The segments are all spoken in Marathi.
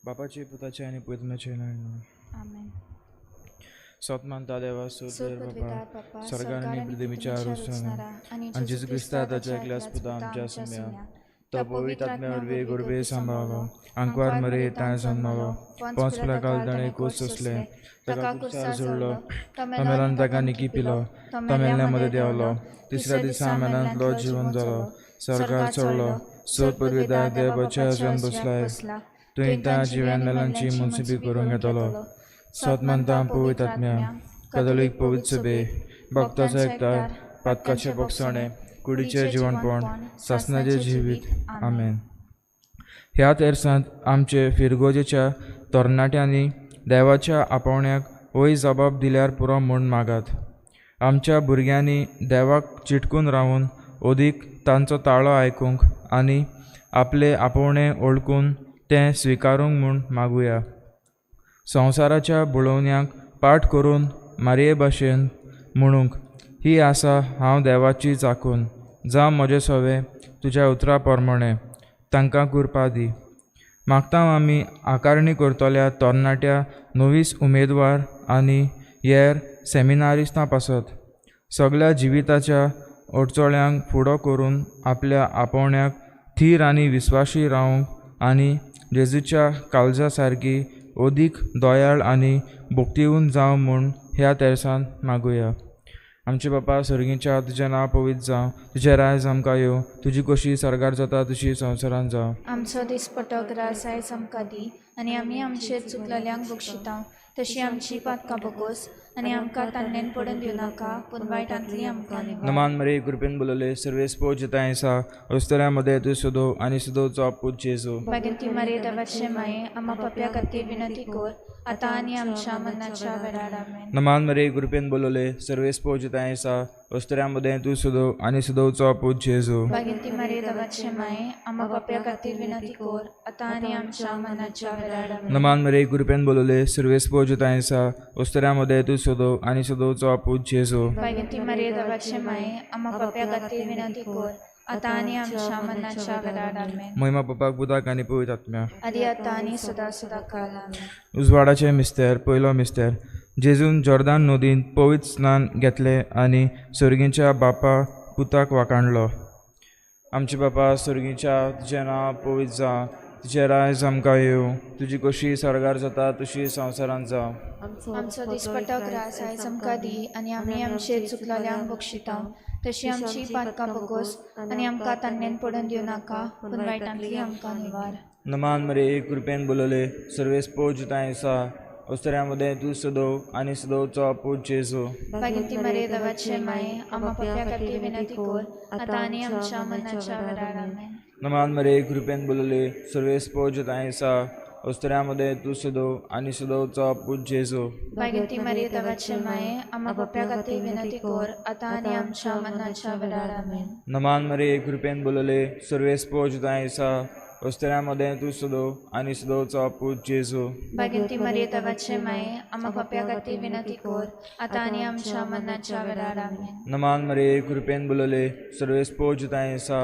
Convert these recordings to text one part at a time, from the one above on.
बापाचे पुताचे आणि पवित्राचे नाव. आमेन. स्वतमंता देवा सोदर पृथ्वीकार बापा बाप्पा स्वर्गाने पृथ्वीच्या रुसना आणि जेसू ख्रिस्ता ताच्या एकल्यास पुता आमच्या सम्या तो पवित्र आत्म्यावर वे गुरबे सांभाळलो अंकवार मरे ताय जन्मालो पांच प्रकार दणे कोस सोसले ताका कुसार जोडलो तमेलान ताका निकी पिलो तमेलण्यामध्ये देवलो तिसऱ्या दिसा मेलांतलो जीवन जालो स्वर्गार चडलो सोद पदवीदार देवाच्या जन बसलाय तुवें त्या जिव्यान मेलांची मुनसिबी करूंक येतलो स्वतमंता पवित्र आत्म्या कदलीक पवित्र सभे भक्ताचो एकठांय पातकाचे बक्षणे कुडीचे जिवणपण सासनाचे जिवीत आमेन. ह्या तेर्सांत आमचे फिरगोजेच्या तरणाट्यांनी देवाच्या आपोवण्याक वय जबाब दिल्यार पुरो म्हूण मागात. आमच्या भुरग्यांनी देवाक चिटकून रावून ओदीक तांचो ताळो आयकूंक आनी आपले आपोवणे ओळखून तें स्विकारूंक म्हूण मागुया. संवसाराच्या बुळवण्यांक पाठ करून मारये भाशेन म्हणूंक ही आसा हांव देवाची चाकून जावं म्हजे सवे तुज्या उतरा प्रमाणे तांकां कुरपा दी. मागता आमी आकारणी करतल्या तरणाट्या नवीस उमेदवार आनी हेर सेमिनारिस्टां पासत सगळ्या जिविताच्या अडचळ्यांक फुडो करून आपल्या आपोवण्याक थीर आनी विस्वाशी रावंक आनी जेजूच्या काळजा सारकी ओदीक दोयाळ आनी भोगतीवन जावं म्हूण ह्या तेर्सान मागुया. आमचे बापा सर्गीच्या तुजें नांव पवित्र जावं तुजें रायज आमकां येवं तुजी कशी सरकार जाता तशी संवसारांत जावं. आमचो दिसपटो ग्रास आयज आमकां दी आनी आमी आमचेर चुकलेल्यांक बक्षिता तशी आमची पातकां बगोस आनी आमकां तान्नेन पडून दिवं नाका पूण वायटांतली आमकां निवार. नमान मरे कृपेन बोलले सर्वेस पोजता ऐसा अस्तऱ्यामध्ये तू सुदो आणि सुदोचो पूज जेजू. भगवंती मरे देवाचे माये आम्हा पप्या खातीर विनंती कर आता आनी आमच्या मनाच्या वेळार आमेन. नमान मरे कृपेन बोलले सर्वेस पोजता ऐसा अस्तऱ्यामध्ये तू सुदो आणि सुदोचो पूज जेजू. भगवंती मरे देवाचे माये आम्हा पप्या खातीर विनंती कर आता आनी आमच्या मनाच्या वेळार आमेन. नमान मरे कृपेन बोलले सर्वेस पोजता ऐसा अस्तऱ्यामध्ये तू सुदो आणि सुदोचो पूज जेजू. भगवंती मरे देवाचे माये आम्हा पप्या खातीर विनंती कर आता आनी आमच्या मनाच्या वेळार आमेन. महिमा पप्पाक बुदाक आनी पवित्र आत्म्या आदी आता आनी सदा सदा काळ आमेन. उजवाडाचे मिस्तेर पयलो मिस्तेर जेजून जॉर्दान नदींत पवित्र स्नान घेतले आनी सर्गीच्या बापा पुताक वाकाणलो. आमचे बापा सर्गीच्या तुजें नांव पवित्र जावं तुजें रायज आमकां येवं तुजी कशी सरगार जाता तशी संवसारांत जावं. आमचो दिसपटो ग्रास आयज आमकां दी आनी आमी आमचेर चुकलेल्यांक बक्षिता तशी आमची पातकां बगोस आनी आमकां तान्नेन पडून दिवं नाका पूण वायटांतली आमकां निवार. नमान मरे कृपेन बोलले सर्वेस पोजता ऐसा अस्तऱ्यामध्ये तू सुदो आणि सुदोचो पूज जेजू. भगवंती मरे देवाचे माये आम्हा पप्या खातीर विनंती कर आता आनी आमच्या मनाच्या वेळार आमेन. नमान मरे कृपेन बोलले सर्वेस पोजता ऐसा अस्तऱ्यामध्ये तू सुदो आणि सुदोचो पूज जेजू. भगवंती मरे देवाचे माये आम्हा पप्या खातीर विनंती कर आता आनी आमच्या मनाच्या वेळार आमेन. नमान मरे कृपेन बोलले सर्वेस पोजता ऐसा अस्तऱ्यामध्ये तू सुदो आणि सुदोचो पूज जेजू. भगवंती मरे देवाचे माये आम्हा पप्या खातीर विनंती कर आता आनी आमच्या मनाच्या वेळार आमेन. नमान मरे कृपेन बोलले सर्वेस पोजता ऐसा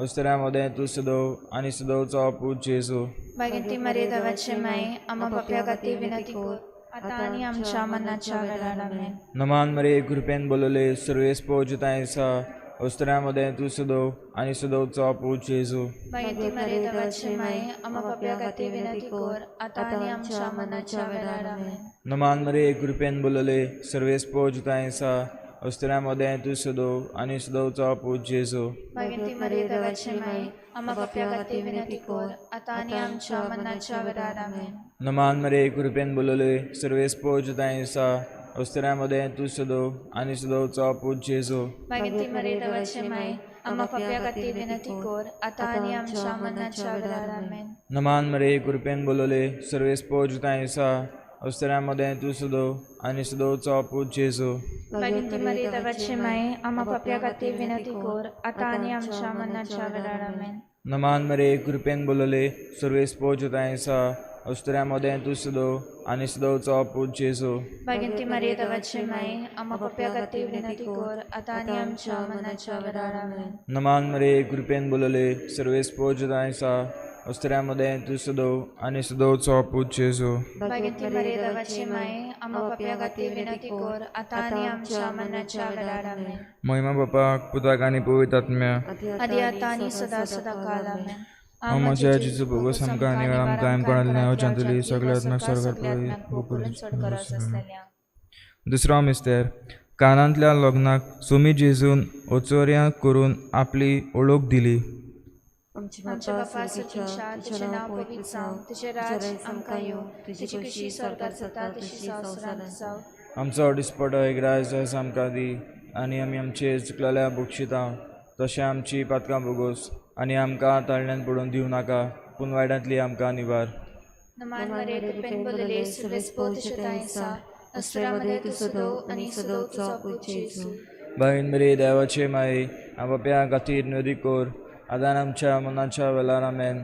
अस्तऱ्यामध्ये तू सुदो आणि सुदोचो पूज जेजू. भगवंती मरे देवाचे माये आम्हा पप्या खातीर विनंती कर आता आनी आमच्या मनाच्या वेळार आमेन. नमान मरे कृपेन बोलले सर्वेस पोजता ऐसा अस्तऱ्यामध्ये तू सुदो आणि सुदोचो पूज जेजू. भगवंती मरे देवाचे माये आम्हा पप्या खातीर विनंती कर आता आनी आमच्या मनाच्या वेळार आमेन. नमान मरे कृपेन बोलले सर्वेस पोजता ऐसा अस्तऱ्यामध्ये तू सुदो आणि सुदोचो पूज जेजू. भगवंती मरे देवाचे माये आम्हा पप्या खातीर विनंती कर आता आनी आमच्या मनाच्या वेळार आमेन. नमान मरे कृपेन बोलले सर्वेस पोजता ऐसा अस्तऱ्यामध्ये तू सुदो आणि सुदोचो पूज जेजू. भगवंती मरे देवाचे माये आम्हा पप्या खातीर विनंती कर आता आनी आमच्या मनाच्या वेळार आमेन. नमान मरे कृपेन बोलले सर्वेस पोजता ऐसा अस्तऱ्यामध्ये तू सुदो आणि सुदोचो पूज जेजू. भगवंती मरे देवाचे माये आम्हा पप्या खातीर विनंती कर आता आनी आमच्या मनाच्या वेळार आमेन. नमान मरे कृपेन बोलले सर्वेस पोजता ऐसा अस्तऱ्यामध्ये तू सुदो आणि सुदोचो पूज जेजू. भगवंती मरे देवाचे माये आम्हा पप्या खातीर विनंती कर आता आनी आमच्या मनाच्या वेळार आमेन. नमान मरे कृपेन बोलले सर्वेस पोजता ऐसा उस्त्र्यामध्ये तू सुदो आणि सुदोचो पूज जेजू भगवती मरे देवाचे माये आम्हा पाप्या खातीर विनंती कर आता आणि आमच्या मरणाच्या वेळार आमेन. महिमा बापाक पुताक आणि पवित्र आत्म्या आदी आता आणि सदा सदा काल आमेन. आमच्या जेजू बोगस आमकां आणि वेळाम कायम कोणाली न्याय चांतली सगळ्या आत्म्याक दुसरो मिस्तेर कानांतल्या लग्नाक सुमी जेजून ओचोऱ्या करून आपली ओळख दिली. आमच्या बापा सुखीच्या तुझें नाव पवित्र जावं, तुझें राज आमकां येवं, तुजी कशी स्वर्गार जाता तशी संवसारांत जावं. आमचो दिसपटो एक राज आमकां दी आनी आमी आमचे चुकलेल्या बक्षिता तशें आमची पातकां बोगोस आनी आमकां तळण्यान पडून दिवं नाका पूण वायटांतली आमकां निवार. नमान मरे कृपेन बोलले सुवेस्पो तुझें अस्त्रामध्ये तू सुदो आणि सुदोचो पूज जेजू. बाईन मरे देवाचे माये आपाप्या खातीर नदी कोर आदान आमच्या मनाच्या वेळार आमेन.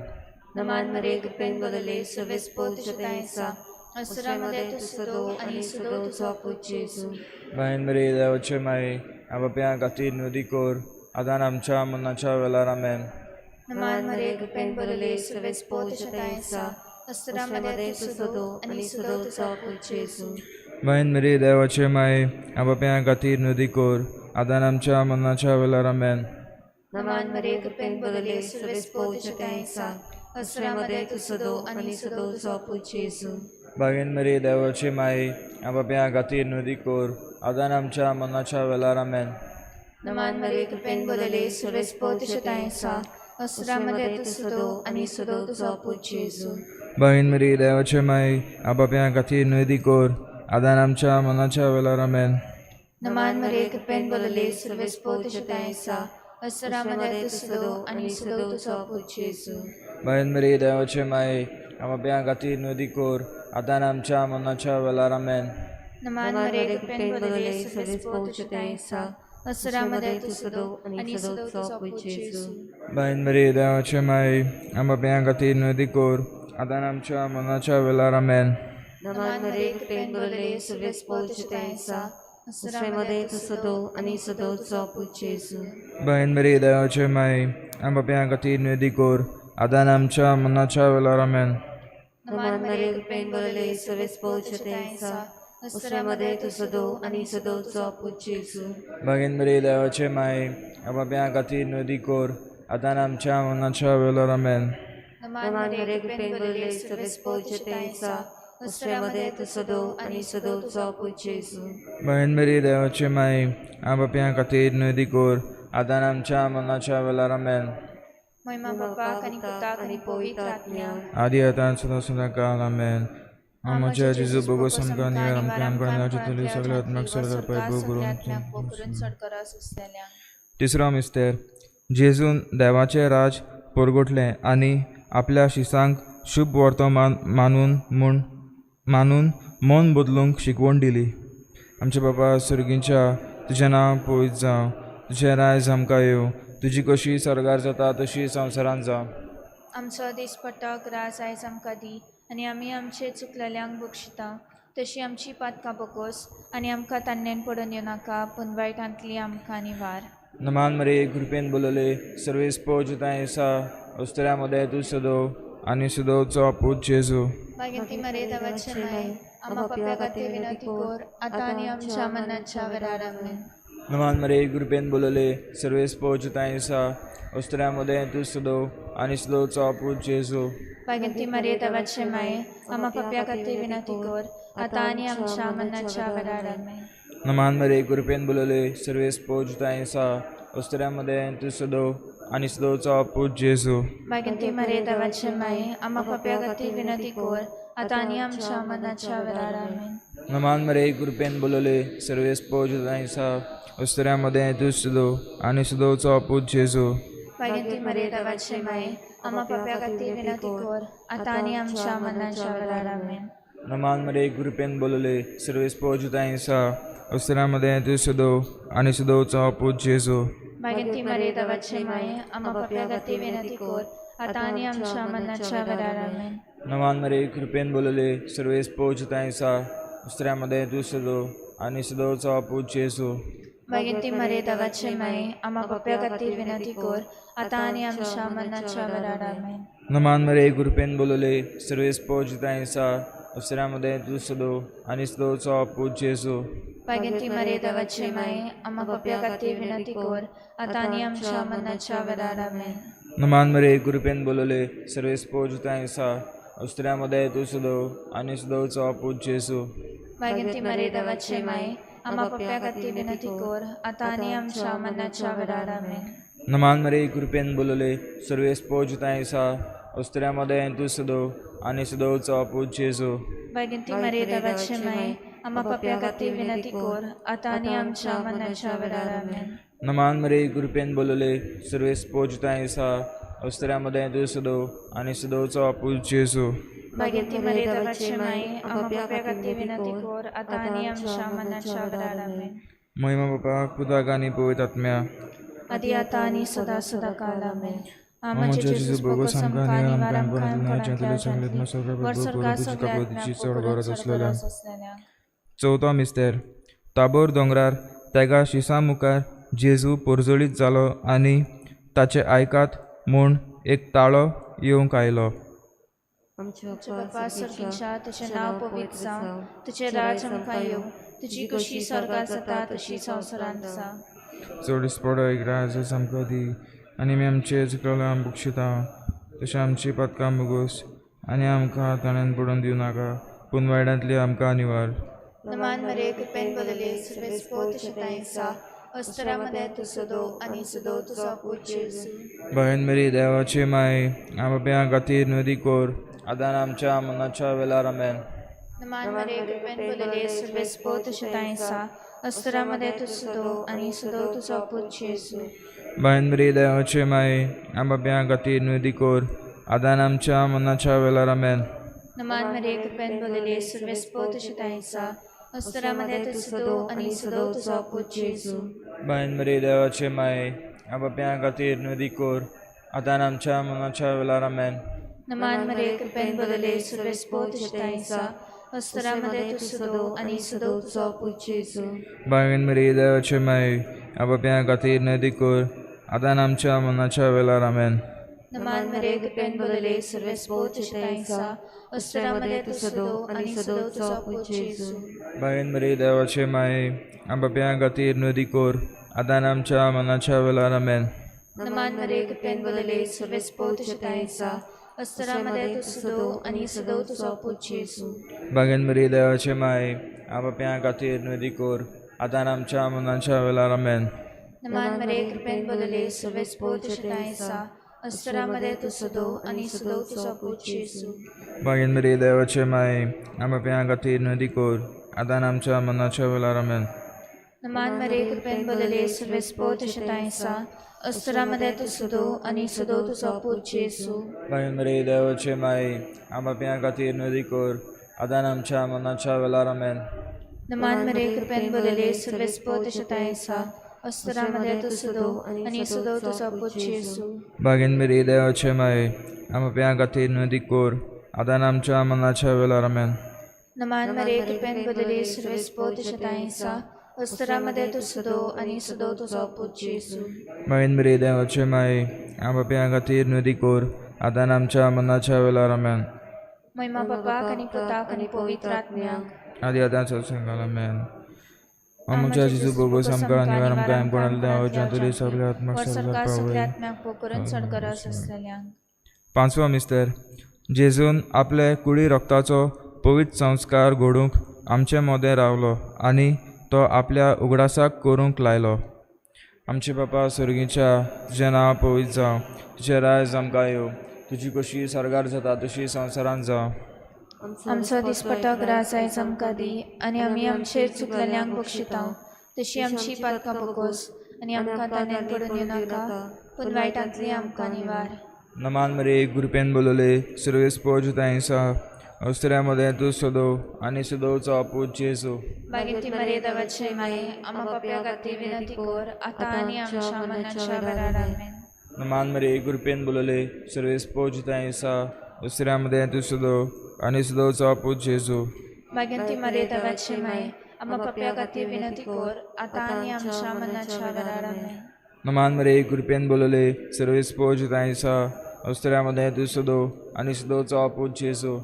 नमान मरे कृपेन बोलले सुवेस्पो तुझें अस्त्रामध्ये तू सुदो आणि सुदोचो पूज जेजू. बाईन मरे देवाचे माये आपाप्या खातीर नदी कोर आदान आमच्या मनाच्या वेळार आमेन. नमान मरे कृपेन बोलले सुवेस्पो तुझें अस्त्रामध्ये तू सुदो आणि सुदोचो पूज जेजू. बाईन मरे देवाचे माये आपाप्या खातीर नदी कोर आदान आमच्या मनाच्या वेळार आमेन. नमान मरे कृपेन बोलले सुवेस्पो तुझें अस्त्रामध्ये तू सुदो आणि सुदोचो पूज जेजू. बाईन मरे देवाचे माये आपाप्या खातीर नदी कोर आदान आमच्या मनाच्या वेळार आमेन. नमान मरे कृपेन बोलले सुवेस्पो तुझें अस्त्रामध्ये तू सुदो आणि सुदोचो पूज जेजू. बाईन मरे देवाचे माये आपाप्या खातीर नदी कोर आदान आमच्या मनाच्या वेळार आमेन. नमान मरे कृपेन बोलले सुवेस्पो तुझें अस्त्रामध्ये तू सुदो आणि सुदोचो पूज जेजू. बाईन मरे देवाचे माये आपाप्या खातीर नदी कोर आदान आमच्या मनाच्या वेळार आमेन. नमान मरे कृपेन बोलले सुवेस्पो तुझें अस्त्रामध्ये तू सुदो आणि सुदोचो पूज जेजू. बाईन मरे देवाचे माये आपाप्या खातीर नदी कोर आदान आमच्या मनाच्या वेळार आमेन. नमान मरे कृपेन बोलले सुवेस्पो तुझें अस्त्रामध्ये तू सुदो आणि सुदोचो पूज जेजू. बाईन मरे देवाचे माये आपाप्या खातीर नदी कोर आदान आमच्या मनाच्या वेळार आमेन. नमान मरे कृपेन बोलले सुवेस्पो तुझें अस्त्रामध्ये तू सुदो आणि सुदोचो पूज जेजू. बाईन मरे देवाचे माये आपाप्या खातीर नदी कोर आदान आमच्या मनाच्या वेळार आमेन. नमान मरे कृपेन बोलले सुवेस्पो तुझें अस्त्रामध्ये तू सुदो आणि सुदोचो पूज जेजू. बाईन मरे देवाचे माये आपाप्या खातीर नदी कोर आदान आमच्या मनाच्या वेळार आमेन. महिमा बापाक आणि पुताक आणि पवित्र आत्म्या आदी आतां सदा सदा काल आमेन. आमच्या जेजू बोगस आमकां आणि वेळाम कायम कोणाली चांतली सगळ्या आत्म्याक स्वर्गार पायबो करून तिसरो मिस्तेर जेजून देवाचें राज परगटलें आनी आपल्या शिसांक शुभ वर्तमान मानून मन बदलूंक शिकवण दिली. आमच्या बापा सुर्गींच्या तुजें नांव पवित्र जावं, तुजें राज आमकां येवं, तुजी कशी स्वर्गार जाता तशी संवसारांत जावं. आमचो दिसपट्टो राज आयज आमकां दी आनी आमी आमचे चुकलेल्यांक बक्षिता तशी आमची पातकां बोगोस आनी आमकां तान्नेन पडून येवं नाका पूण वायटांतली आमकां निवार. नमान मरे कृपेन बोलले सर्वेस्पो तुझें उस्त्र्यामध्ये तू सुदो आणि सुदोचो पूज जेजू. भगवती मरे देवाचे माये आम्हा पाप्या खातीर विनंती कर आतां आनी आमच्या मरणाच्या वेळार आमेन. नमान मरे कृपेन बोलले सर्वेस्पो तुझें उस्त्र्यामध्ये तू सुदो आणि सुदोचो पूज जेजू. भगवती मरे देवाचे माये आम्हा पाप्या खातीर विनंती कर आतां आनी आमच्या मरणाच्या वेळार आमेन. नमान मरे कृपेन बोलले सर्वेस्पो तुझें उस्त्र्यामध्ये तू सुदो आणि सुदोचो पूज जेजू. भगवती मरे देवाचे माये आम्हा पाप्या खातीर विनंती कर आतां आनी आमच्या मरणाच्या वेळार आमेन. नमान मरे कृपेन बोलले सर्वेस्पो तुझें उस्त्र्यामध्ये तू सुदो आणि सुदोचो पूज जेजू. भगवती मरे देवाचे माये आम्हा पाप्या खातीर विनंती कर आतां आनी आमच्या मरणाच्या वेळार आमेन. नमान मरे कृपेन बोलले सर्वेस्पो तुझें उस्त्र्यामध्ये तू सुदो आणि सुदोचो पूज जेजू. भगवती मरे देवाचे माये आम्हा पाप्या खातीर विनंती कर आतां आनी आमच्या मरणाच्या वेळार आमेन. नमान मरे कृपेन बोलले सर्वेस्पो तुझें उस्त्र्यामध्ये तू सुदो आणि सुदोचो पूज जेजू. भगवती मरे देवाचे माये आम्हा पाप्या खातीर विनंती कर आतां आनी आमच्या मरणाच्या वेळार आमेन. नमान मरे कृपेन बोलले सर्वेस पोजितायसा अवसरामध्ये तू सदो आणि सदोचा पूज Yesu Pagati Maria Devace Mai, Amma Papia Gati Vinati Kor, Atani Amcha Manacha Vedaramen. नमान मरे कृपेन बोलले सर्वेस पोजितायसा अवसरामध्ये तू सदो आणि सदोचा पूज Yesu Pagati Maria Devace Mai, Amma Papia Gati Vinati Kor, Atani Amcha Manacha Vedaramen. नमान मरे कृपेन बोलले सर्वेस पोजितायसा अवसरामध्ये तू सदो आणि सदोचा पूज Yesu Pagati Maria Devace Mai, Amma Papia Gati Vinati Kor, Atani Amcha Manacha Vedaramen. नमान मरे कृपेन बोलले सर्वेस पोजितायसा अवसरामध्ये तू सदो आणि सदोचा पूज Yesu Pagati Maria Devace Mai, Amma Papia Gati Vinati Kor, Atani Amcha Manacha Vedaramen. महिमा बापा पुता गाणी पोवित आत्म्या Adi Atani Sada Sada Kalamen. आमचे Jesus बघू सांगाने आमकां कोणाच्या तुला सांगलेत मग सगळ्या तुझी कापडीची चढ गरज असलेल्या चौथा मिस्तेर ताबोर दोंगरार तेगा शिसा मुखार जेजू पोरजोळीत जालो आनी ताचे आयकात म्हूण एक ताळो येवंक आयलो तुझे बापा सर्गीच्या तुझे नाव पवित्र जावं तुझे राज आमकां येवं तुजी कशी स्वर्गात जाता तशी संवसारांत जा चड स्पोड एक राज आमकां दी आनी आमी आमचे जिखलेले आम बुक्षिता तशें आमची पदकां मुगोस आनी आमकां ताणेन पडून दिवं नाका पूण वायड्यांतली आमकां निवार नमान मरे कृपेन बोलले सर्वेस पोत शतायसा अस्तरामध्ये तू सदो आणि सदो तुझा पूज येसू बहीण मेरी देवाची माय आमच्या खातीर नदी कोर आदान आमच्या मनाच्या वेळार आमेन नमान मरे कृपेन बोलले सर्वेस पोत शतायसा अस्तरामध्ये तू सदो आणि सदो तुझा पूज येसू बहीण मेरी देवाची माय आमच्या खातीर नदी कोर आदान आमच्या मनाच्या वेळार आमेन नमान मरे कृपेन बोलले सर्वेस पोत शतायसा अस्तरामध्ये तू सदो आणि सदो तुझा पूज येसू बहीण मेरी देवाची माय आमच्या खातीर नदी कोर आदान आमच्या मनाच्या वेळार आमेन नमान मरे कृपेन बोलले सर्वेस पोत शतायसा अस्तरामध्ये तू सदो आणि सदो तुझा पूज येसू बहीण मेरी देवाची माय आमच्या खातीर नदी कोर आदान आमच्या मनाच्या वेळार आमेन नमान मरे कृपेन बोलले सर्वेस पोत शतायसा अस्तरामध्ये तू सदो आणि सदो तुझा पूज येसू बहीण मेरी देवाची माय आमच्या खातीर नदी कोर आदान आमच्या मनाच्या वेळार आमेन नमान मरे कृपेन बोलले सर्वेस पोत शतायसा अस्तरामध्ये तू सदो आणि सदो तुझा पूज येसू बहीण मेरी देवाची माय आमच्या खातीर नदी कोर आदान आमच्या मनाच्या वेळार आमेन नमान मरे कृपेन बोलले सर्वेस पोत शतायसा अस्तरामध्ये तू सदो आणि सदो तुझा पूज येसू बहीण मेरी देवाची माय आमच्या खातीर नदी कोर आदान आमच्या मनाच्या वेळार आमेन नमान मरे कृपेन बोलले सर्वेस पोत शतायसा अस्तरामध्ये तू सदो आणि सदो तुझा पूज येसू बहीण मेरी देवाची माय आमच्या खातीर नदी कोर आदान आमच्या मनाच्या वेळार आमेन नमान मरे कृपेन बोलले सर्वेस पोत शतायसा अस्तरामध्ये तू सदो आणि सदो तुझा पूज येसू बहीण मेरी देवाची माय आमच्या खातीर नदी कोर आदान आमच्या मनाच्या वेळार आमेन नमान मरे कृपेन बोलले सर्वेस पोत शतायसा अस्तरामध्ये तू सदो आणि सदो तुझा पूज येसू बहीण मेरी देवाची माय आमच्या खातीर नदी कोर आदान आमच्या मनाच्या वेळार आमेन महिमा बापाक आणि पुताक आणि पवित्र आत्म्याक आदी आतां सांगाल आमेन आमच्या जिजू बोगोस आमकां निवार आमकां कोणाला देवाच्या तुली सगळे आत्म्याक सगळ्यात सगळ्या पावय आत्म्याक पोकरून सडगरस असलेल्यांक पांचवो मिस्तर जेजून आपले कुडी रक्ताचो पवित्र संस्कार घडोवंक आमचे मोदें रावलो आनी तो आपल्या उगडासाक करूंक लायलो आमचे बापा सर्गीच्या तुजें नांव पवित्र जावं तुजें राज आमकां येवं तुजी कशी सरगार जाता तशी संवसारांत जावं आमचो दिसपटो ग्रास आयज आमकां दी आनी आमी आमचेर चुकलेल्यांक बक्षिता तशी आमची पातकां बगोस आनी आमकां ताणेन पडून येवं नाका पूण वायटांतली आमकां निवार नमान मरे गुरपेन बोलले सर्वेस पोजतायसा अवसऱ्यामध्ये तू सदो आणि सदोचा पूज येसू बागिंती मरे देवाचे माये आम्हा पाप्या खातीर विनंती कर आता आनी आमच्या मनाच्या वेळार आमेन नमान मरे गुरपेन बोलले सर्वेस पोजतायसा अवसऱ्यामध्ये तू सदो आणि सदोचा पूज येसू बागिंती मरे देवाचे माये आम्हा पाप्या खातीर विनंती कर आता आनी आमच्या मनाच्या वेळार आमेन नमान मरे गुरपेन बोलले सर्वेस पोजतायसा अवसरामध्ये तू सुदो आणि सुदोचा पूज Yesu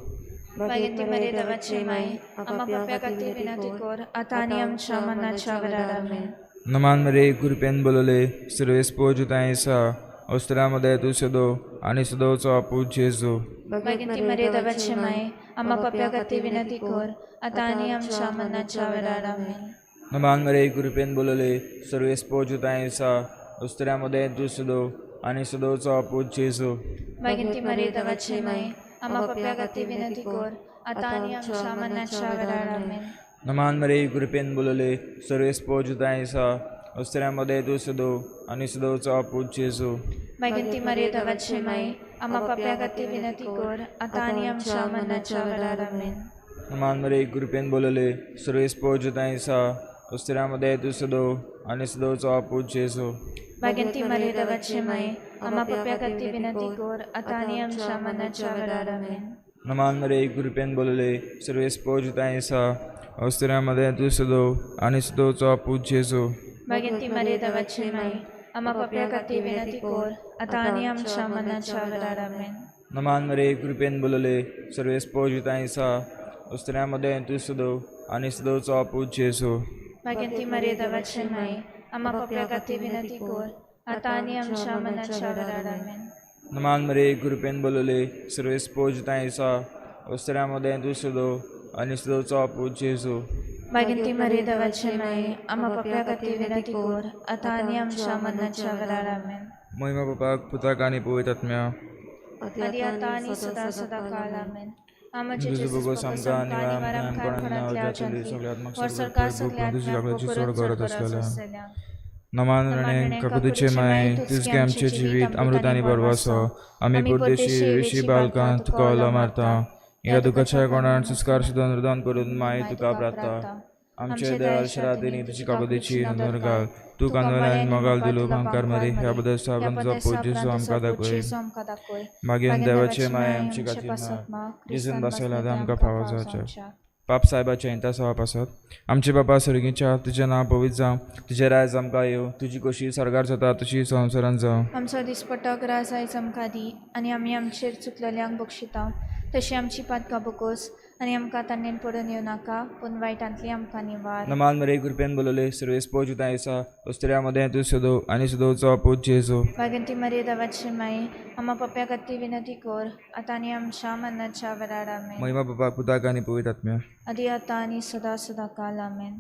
Baginti Maria Davache Mai, Amma Papia Kati Vinati Kor, Atani Am Shamana Chavaramen. नमान मरे कृपेन बोलले सर्वेस पोजुतायसा अवसरामध्ये तू सुदो आणि सुदोचा पूज Yesu Baginti Maria Davache Mai, Amma Papia Kati Vinati Kor, Atani Am Shamana Chavaramen. नमान मरे कृपेन बोलले सर्वेस पोजुतायसा अवसरामध्ये तू सुदो आणि सुदोचा पूज Yesu Baginti Maria Davache Mai, Amma Papia Kati Vinati Kor, Atani Am Shamana Chavaramen. नमान मरे कृपेन बोलले सर्वेस पोजुतायसा अवसरामध्ये तू सुदो आणि सुदोचा पूज Yesu Baginti Maria Davache Mai, Amma Papia Kati Vinati Kor, Atani Am Shamana Chavaramen. नमान मरे कृपेन बोलले सर्वेस पोजुतायसा अवसरामध्ये तू सुदो आणि सुदोचा पूज Yesu Baginti Maria Davache Mai, Amma Papia Kati Vinati Kor, Atani Am Shamana Chavaramen. नमान मरे कृपेन बोलले सर्वेस पोजुतायसा अवसरामध्ये तू सुदो आणि सुदोचा पूज Yesu Baginti Maria Davache Mai, Amma Papia Kati Vinati Kor, Atani Am Shamana Chavaramen. नमान मरे कृपेन बोलले सर्वेस पोजुतायसा अवसरामध्ये तू सुदो आणि सुदोचा पूज Yesu Baginti Maria Davache Mai, Amma Papia Kati Vinati Kor, Atani Am Shamana Chavaramen. नमान मरे कृपेन बोलले सर्वेस पोजुतायसा अवसरामध्ये तू सुदो आणि सुदोचा पूज Yesu Baginti Maria Davache Mai, Amma Papia Kati Vinati Kor, Atani Am Shamana Chavaramen. महिमा बापाक पुताक आणि पवित्रात्म्या Adi Atani Sada Sada Kalamen. Amache तुझं Jesus बघू समजा आणि Varam कोणाला Janti, सगळ्यात्मक Or Sarkar तुझी लागल्याची सोड करत असलेल्या Saklyatma नमानणे काकुदीचे माय तुझके आमचे जीवित अमृताने बरवास आम्ही परदेशी ऋषी बालकांत तुका मारता या दुःखाच्या कोणान संस्कार सुद्धा निर्दान करून माय तुका प्रार्थना आमच्या देवाला शराधीने तुझी काकुदीची नंदर घाल तू कांदवाला मगाल दिलो भांकार मरे ह्याबद्दल साबंचा पूजेसो आमका दाखोय मागीन देवाचे माय आमची कातीना जिजून बसायला आमका फावा जावच्या पाप साहेबाच्या इंता सवापासत आमचे बाबा सर्गीच्या तुझे नाव पवित्र जावं तुझे राय आमकां येव तुझी कशी सरकार जाता तशी संवसारान जावं आमचो दिसपटो ग्रास आयज आमकां दी आनी आमी आमचेर चुकलेल्यांक बक्षिता तशी आमची पातकां बकोस आनी आमकां तान्नेन पडून येवं नाका पूण वायटांतली आमकां निवार नमान मरे कृपेन बोलले सर्वेस पोजुता येसा अस्तऱ्यामध्ये तू सदो आणि सदोचो पूज Jeju Baginti Maria Davache Mai, Amma Papia Kati Vinati Kor, Atani Am Shamana Chavaramen. महिमा बापा पुताक आणि पवित्र आत्म्या Adi Atani Sada Sada Kalamen.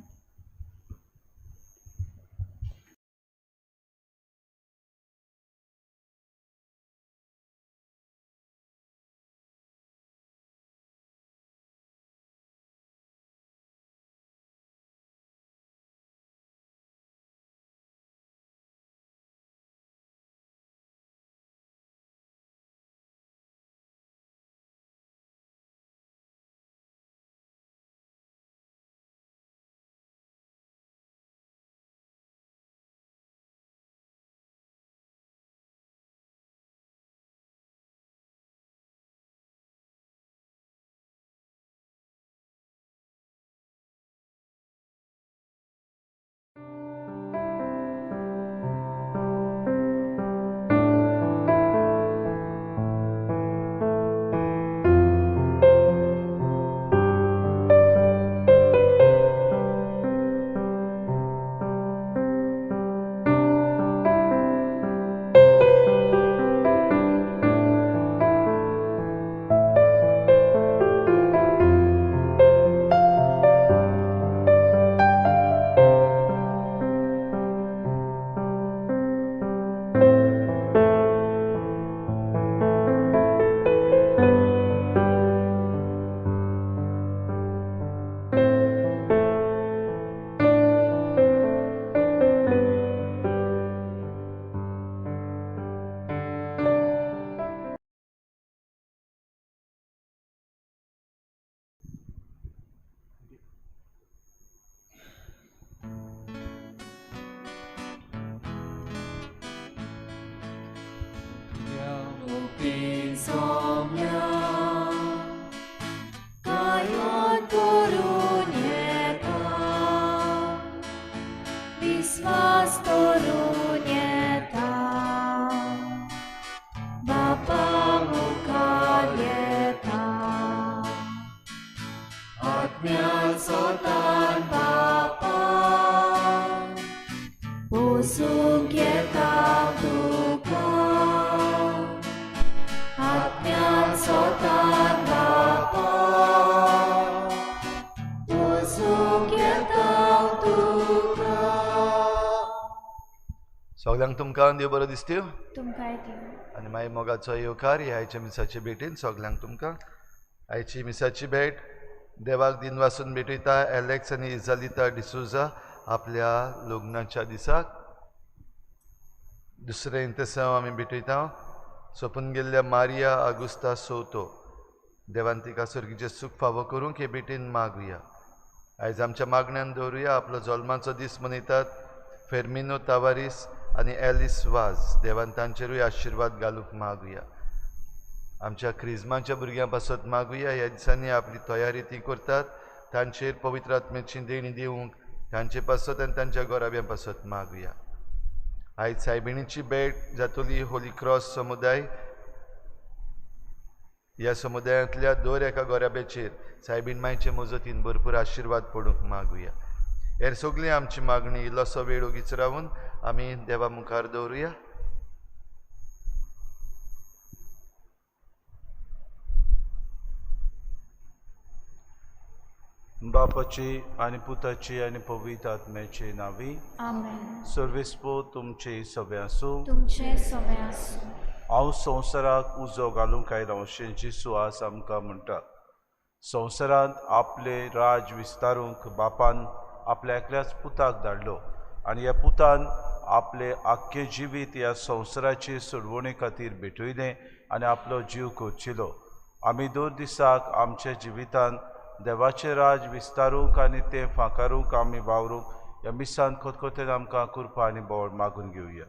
पुसूंक येता तुका आत्म्यान स्वताक बापा पुसूंक येता तुका. सगळ्यांक तुमकां देव बरो दिसत्यो तुमकां दिवं. आनी मागीर मोगाचो येवकार ह्या आयच्या मिसाचे भेटीन सगळ्यांक तुमकां. आयची मिसाची भेट देवाक दिन वासून भेटयता एलेक्स आनी इजालिता डिसोजा आपल्या लग्नाच्या दिसाक. दुसरें इंतसांव आमी भेटयता सोपून गेल्ल्या मारिया आगुस्ता सोतो. देवान तिका सर्गीचें सूख फावो करूंक हे भेटेन मागुया. आयज आमच्या मागण्यान दवरुया आपलो जल्माचो दीस मनयतात फेर्मिनो तावारीस आनी एलिस वाज. देवान तांचेरूय आशिर्वाद घालूंक मागुया. आमच्या क्रिस्मांच्या भुरग्यां पासत मागुया ह्या दिसांनी आपली तयारी ती करतात तांचेर पवित्र आत्म्याची देणी दिवंक तांचे पासत आनी तांच्या गोराब्यां पासत मागुया. आयज सायबिणीची भेट जातली होली क्रॉस समुदाय. ह्या समुदायांतल्या दर एका गोराब्याचेर सायबीण मायचे मजतीन भरपूर आशिर्वाद पडूंक मागुया. हेर सगळी आमची मागणी इल्लोसो वेळ ओगीच रावून आमी देवा मुखार दवरुया. बापाची आनी पुताची आनी पवित्र आत्म्याची नावी. आमेन. सर्वेस्पो तुमचे सगळे आसूं. तुमचे सगळे आसूं. हांव संवसाराक उजो घालूंक आयलो अशें सुवास आमकां म्हणटा. संवसारांत आपले राज विस्तारूंक बापान आपल्या एकल्याच पुताक धाडलो आनी ह्या पुतान आपले आख्खे जिवीत ह्या संवसाराचे सोडवणे खातीर भेटयलें आनी आपलो जीव कोचिलो. आमी दर दिसाक आमच्या जिवितान देवाचें राज विस्तारूंक आनी तें फांकारूंक आमी वावरूंक ह्या मिसान खतखतेन आमकां कृपा आनी बोड मागून घेवया.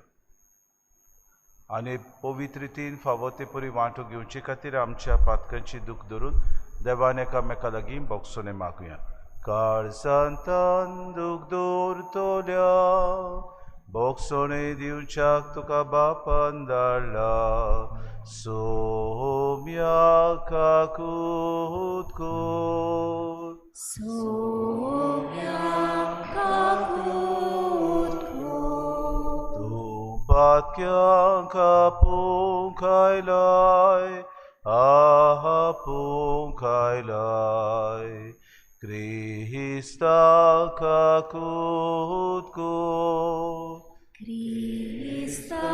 आनी पवित्र रितीन फावो ते परी वांटो घेवचे खातीर आमच्या पातकांची दूख धरून देवान एकामेका लागीं बोगसोने मागुया. काळजांतान दूख दवरतल्या बोगसोने दिवच्याक तुका बापान धाडला. सोम्या काकूत कोर. सोम्या काकूत कोर. तूं पातक्यांक आपूंक आयलाय आपूंक आयलाय. क्रिस्ता काकूत कोर. क्रिस्ता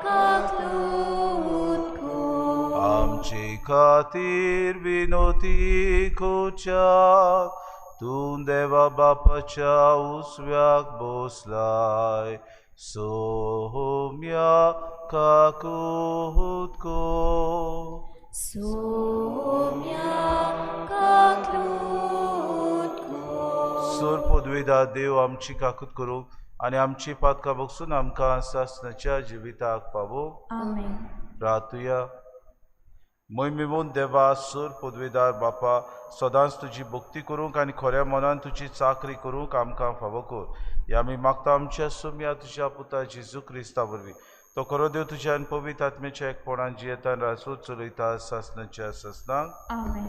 काकूत कोर. आमचे खातीर विनोती कोच्याक तूं देवा बापाच्या उसव्याक बसलाय. सोम्या काकूत कोर. सोम्या काकूत कोर. सोर पदवेदार देव आमची काकूत करूंक आनी आमची पातकां बगसून आमकां सासणाच्या जिविताक पावो. आमेन. रातुया. मोहिमेमून देवा सोर पदवेदार बापा सदांच तुजी भक्ती करूंक आनी खऱ्या मनान तुजी चाकरी करूंक आमकां फावो कर. ह्या आमी मागता आमच्या सोम्या तुज्या पुता जेजू क्रिस्ता वरवीं. तो खरो देव तुज्या आनी पवित्र आत्म्याच्या एकपणान जियेता आनी रासूर चलयता सासणाच्या सासणाक. आमेन.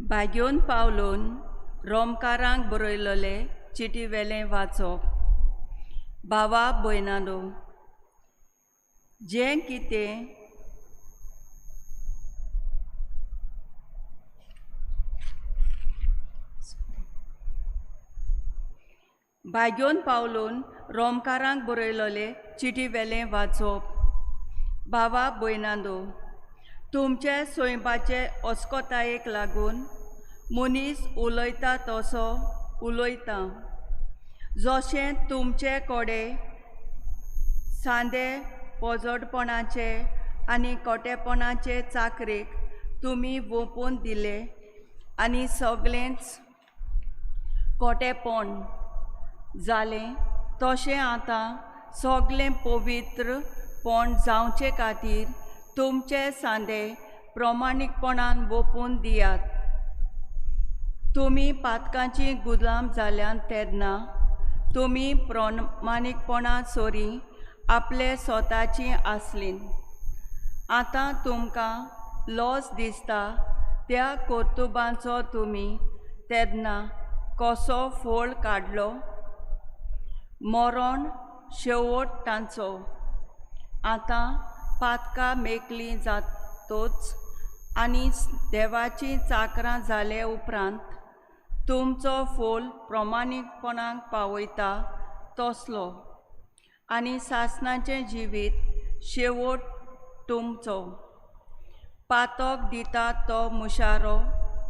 भाग्योन पावलोन रोमकारांक बरयलोले चिटी वेलें वाचप. भावा भयणानो, जें कितें भाग्योन पावलोन रोमकारांक बरयलोले चिटी वेलें वाचप. भावा भयणानो, तुमचे सोयंपाचे अस्कोतायेक लागून मनीस उलयता तसो उलयता. जशें तुमचे कोडे सांदे पोजडपणाचे आनी कोटेपणाचे चाकरेक तुमी वोपून दिले आनी सगळेंच कोटेपण जालें, तशें आतां सगळें पवित्रपण जावचे खातीर तुमचे सांदे प्रमाणीकपणान वोपून दियात. तुमी पातकांची गुलाम जाल्यान तेन्ना तुमी प्रामाणीकपणां सोरी आपले स्वताची आसलीं. आतां तुमकां लॉस दिसता त्या कर्तुबांचो तुमी तेन्ना कसो फोळ काडलो. मरण शेवट तांचो आतां पातकां मेकलीं जातोच आनी देवाची चाकरां जाले उपरांत तुमचो फोल प्रमाणीकपणाक पावयता तसलो आनी सासणाचें जिवीत शेवट तुमचो. पातोक दिता तो मुशारो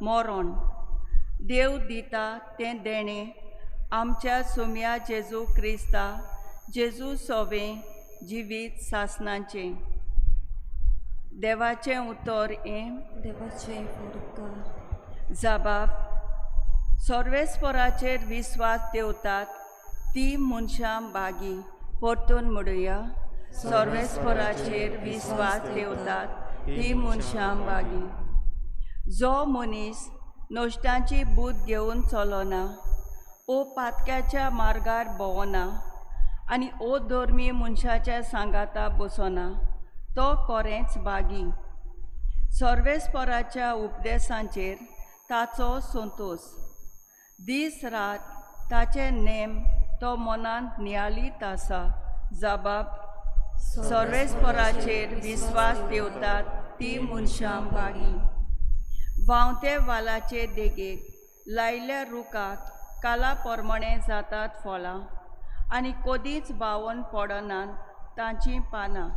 मरण, देव दिता तें देणें आमच्या सुम्या जेजू क्रिस्ता जेजू सोबें जिवीत सासणाचें. देवाचें उतर देवाचें उतर जबाब. सर्वेस्पराचेर विस्वास देवतात ती मनशां बागी. परतून म्हणुया, सर्वेस्पराचेर विस्वास देवतात ती मनशां बागी. जो मनीस नश्टांची बूद घेवन चलना, ओ पातक्याच्या मार्गार भोंवना आनी ओ धर्मी मनशाच्या सांगाता बसना, तो खरेंच बागी. सर्वेस्पराच्या उपदेशांचेर ताचो संतोश. दीस रात ताचे नेम तो मनांत नियाळीत आसा. जबाब. सर्वेस्पराचेर विस्वास देवतात ती मनशां बागी. व्हांवते वालाचे देगेक लायिल्ल्या रुखाक काला प्रमाणे जातात फळां आनी कदींच बावन पडनात तांचीं पानां.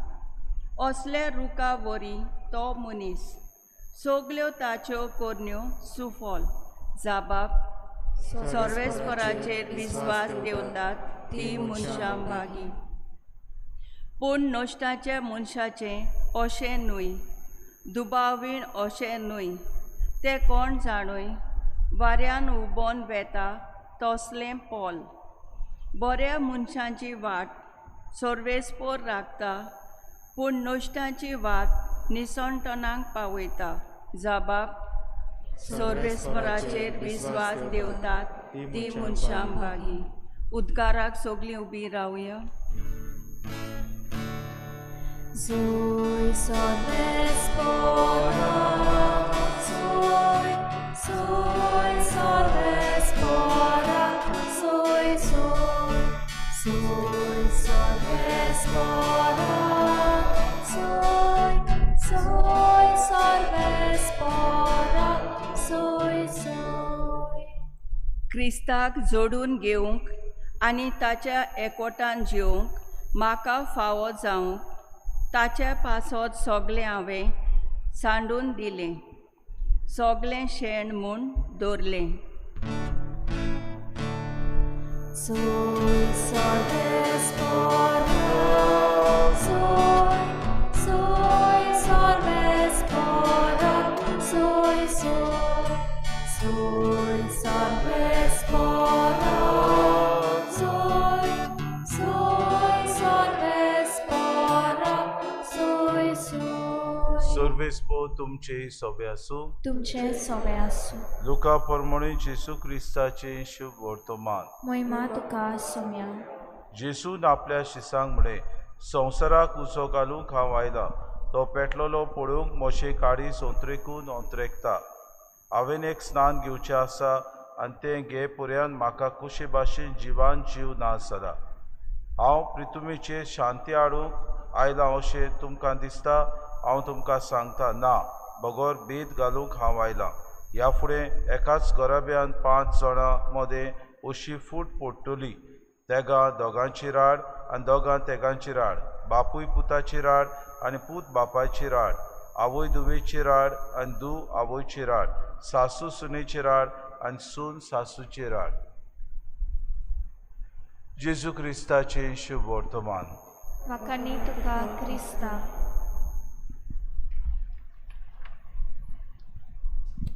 असले रुखा वरी तो मनीस, सगल्यो ताच्यो करण्यो सुफल. जबाब. सर्वेस्पराचेर विस्वास देवतात ती मनशां बागी. पूण नश्टाच्या मनशाचें अशें न्हय, दुबावीण अशें न्हय. ते कोण जाणय वाऱ्यान उबोन वेता तसलें पोल. बऱ्या मनशांची वाट सर्वेस्पर राखता, पूण नश्टांची वाट निसंटनाक पावयता. जबाब. सर्वेस्पराचेर विस्वास देवतात ती मनशां बागी. उद्गाराक सगळीं उबीं रावया. Soy Salvespora, soy Salvespora, soy Salvespora, soy Salvespora, soy. क्रिस्ताक जोडून घेवंक आनी ताच्या एकवटान जिवंक म्हाका फावो जावंक ताचे पासत सगलें हांवें सांडून दिलें, सगलें शेण म्हूण दवरलें. Soy Salvespora, soy Salvespora, soy Salvespora, soy Salvespora, soy. सर्वेस्पो तुमचे सोबे आसूं. तुमचे सोबे आसूं. लुका प्रमाणे जेसू क्रिस्ताचे शुभ वर्तमान. महिमा तुका सुम्या. जेसून आपल्या शिसांक म्हणे, संवसाराक उजो घालूंक हांव आयला. तो पेटलोलो पळोवंक मोशे काडी सोंत्रेकून अंत्रेकता. हांवें एक स्नान घेवचें आसा आनी तें घे पर्यंत म्हाका कुशे भाशेन जिवान जीव ना जाला. हांव पृथ्वीचेर शांती हाडूंक आयलां अशें तुमकां दिसता. हांव तुमकां सांगता, ना, बगोर भीत घालूंक हांव आयलां. ह्या फुडें एकाच गराब्यान 5 जाणां मदें अशी फूट पडटली. तेगां दोगांची राड आनी दोगां तेगांची राड, बापूय पुताची राड आनी पूत बापायची राड, आवय धुवेची राड आनी धूव आवयची राड, सासू सुनेची राड आनी सून सासूची राड. जेजू क्रिस्ताचे शुभ वर्तमान. वाखाणी तुका क्रिस्ता.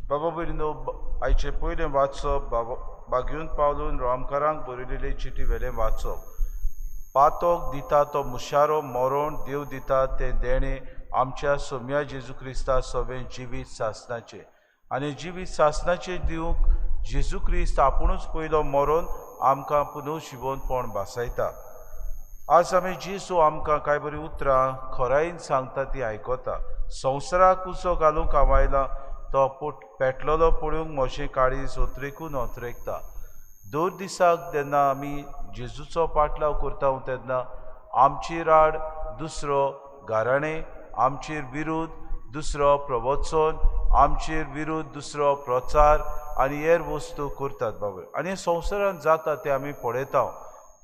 बाबा भयणीनो, आयचे पयलें वाचप बागेवन पावलून रामकारांक बरयलेली चिटी वेलें वाचप. पातोक दिता तो मुशारो मरण, देव दिता तें देणें आमच्या सोम्या जेजू क्रिस्ता सोबें जिवीत सासणाचें. आनी जिवीत सासणाचें दिवंक जेजू क्रिस्त आपुणूच पयलो मरोन आमकां पुनू शिवोनपण बासायता. आज आमी जेजू आमकां कांय बरीं उतरां खरायेन सांगता ती आयकोता. संवसाराक कुसो घालूंक हांव आयला, तो पेटलोलो पळोवंक मोशें काळीज ओतरेकून ओतरेकता. दोन दिसाक जेन्ना आमी जेजूचो पाटलाव करता तेन्ना आमची राड दुसरो गाराणें, आमचेर विरुद्ध दुसरो प्रवचन, आमचेर विरुद्ध दुसरो प्रचार आनी हेर वस्तू करतात बाबा. आनी संवसारांत जाता ते आमी पळयता.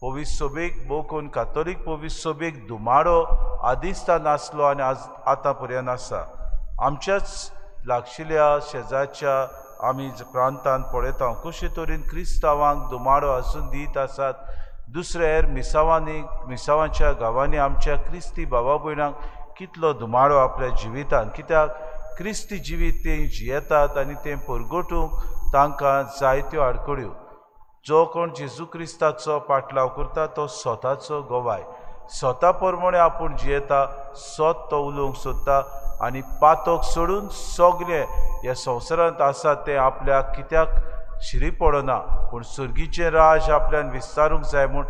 पवित्र सभेक भोव कोण कातोलीक पवित्र सभेक धुमाडो आदिस्तान आसलो आनी आतां पर्यंत आसा. आमच्याच लागशिल्ल्या शेजारच्या आमी प्रांतांत पळयता कशे तरेन क्रिस्तांवांक धुमाडो आसून दीत आसात. दुसऱ्या हेर मिसावांच्या गांवांनी आमच्या क्रिस्ती भावा भयणांक कितलो धुमाडो आपल्या जिवितांत, कित्याक क्रिस्ती जिवीत ते जियेतात आनी तें परगटूंक तांकां जायत्यो आडखड्यो. जो कोण जेजू क्रिस्ताचो पाटलाव करता तो स्वताचो गोवाय. स्वता प्रमाणे आपूण जियेता, स्वत तो उलोवंक सोदता आनी पातोक सोडून सगळे ह्या संवसारांत आसा ते आपल्याक कित्याक शिरी पडना, पूण सर्गीचें राज आपल्यान विस्तारूंक जाय म्हूण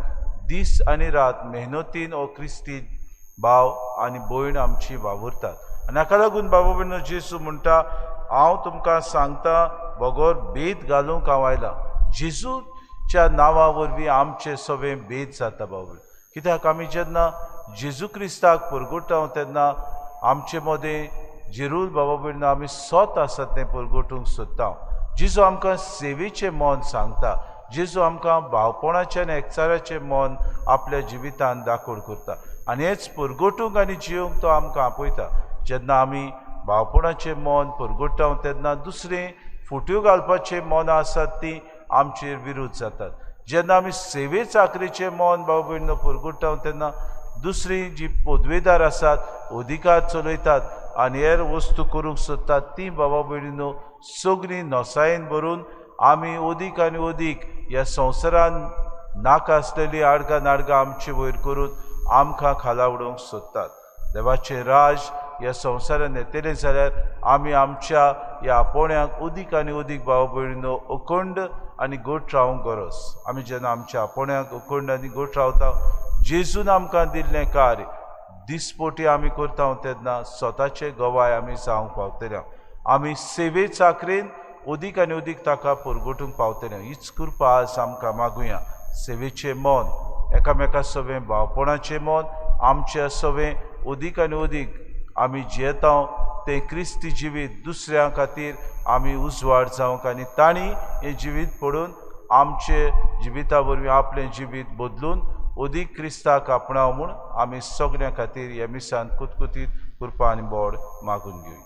दीस आनी रात मेहनतीन हो क्रिस्ती भाव आनी भयण आमची वावुरतात. आनी हाका लागून बाबा भयणो जेजू म्हणटा, हांव तुमकां सांगता बगोर भेद घालूंक हांव आयला. जेजूच्या नांवा वरवीं आमचे सगळें भेद जाता बाबा. कित्याक आमी जेन्ना जेजू क्रिस्ताक परगटता तेन्ना आमचे मदें जिरूल बाबा भयणो आमी स्वत आसात तें परगटूंक सोदता. जेजू आमकां सेवेचें मन सांगता. जेजू आमकां भावपणाचें आनी एकचाराचें मन आपल्या जिवितांत दाखोवन करता आनी हेच परगटूंक आनी जियोंक तो आमकां आपयता. जेन्ना आमी भावपणाचें मन परगटता तेन्ना दुसरें फुट्यो घालपाचें मनां आसात तीं आमचेर विरुद्ध जातात. जेन्ना आमी सेवे चाकरेचें मन भाव भयणो परगटता तेन्ना दुसरीं जीं पदवेदार आसात, अधिकार चलयतात आनी हेर वस्तू करूंक सोदतात तीं भावा भयणीनो सगळीं नोसायेन भरून आमी अदीक आनी अदीक ह्या संवसारांत नाका आसलेलीं आडगां नाडगां आमचे वयर करून आमकां खाला उडोवंक सोदतात. देवाचें राज ह्या संवसारांत येतलें जाल्यार आमी आमच्या ह्या आपोण्याक अदीक आनी अदीक भाव भयणीनो अखंड आनी गोठ रावंक गरज. आमी जेन्ना आमच्या आपोण्याक अखंड आनी गोठ रावता, जेजून आमकां दिल्लें कार्य दिसपोटी आमी करता तेन्ना स्वताचे गोवाय आमी जावंक पावतले. आमी सेवे चाकरेन अदीक आनी अदीक ताका परगटूंक पावतले. हीच कृपा आज आमकां मागुया. सेवेचें मन, एकामेका सवें भावपणाचें मन, आमचें सवें अदीक आनी अदीक आमी जियेता तें क्रिस्ती जिवीत दुसऱ्यां खातीर आमी उजवाड जावंक आनी तांणी हें जिवीत पडून आमचे जिविता वरवीं आपलें जिवीत बदलून अदीक क्रिस्ताक आपणाव म्हूण आमी सगळ्यां खातीर ह्या मिसांत कुतकुतीत कृपा आनी बोड मागून घेवया.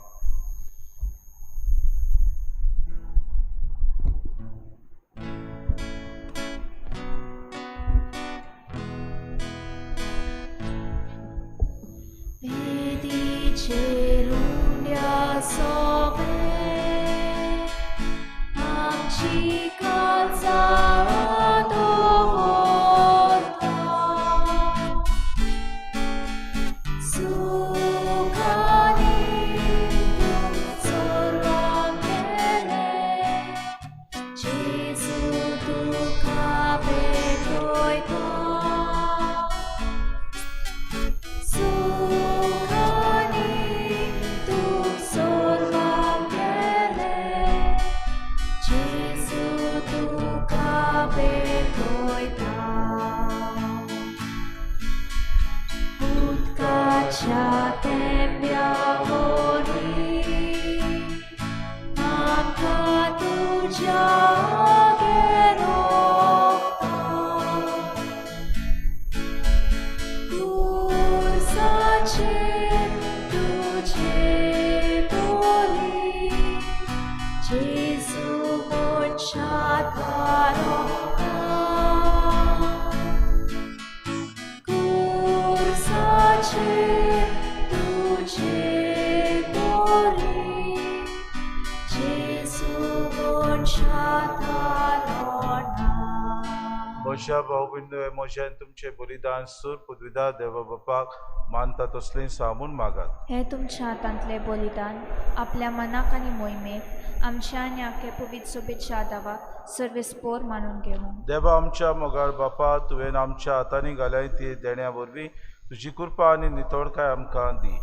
म्हज्या भाऊ बिंदू म्हज्यान तुमचे बलिदान सूर पदवीदार देवा बापाक मानता तसलें सामून मागात. हे तुमच्या हातांतले बलिदान आपल्या मनाक आनी मोहिमेक आमच्या आनी आख्या पवित्र सोबेच्या आदावाक सर्वेस्पोर मानून घेवं. देवा आमच्या मोगाळ बापा तुवें आमच्या हातांनी घाल्याय ती देण्या वरवीं तुजी कृपा आनी नितळकाय आमकां दी.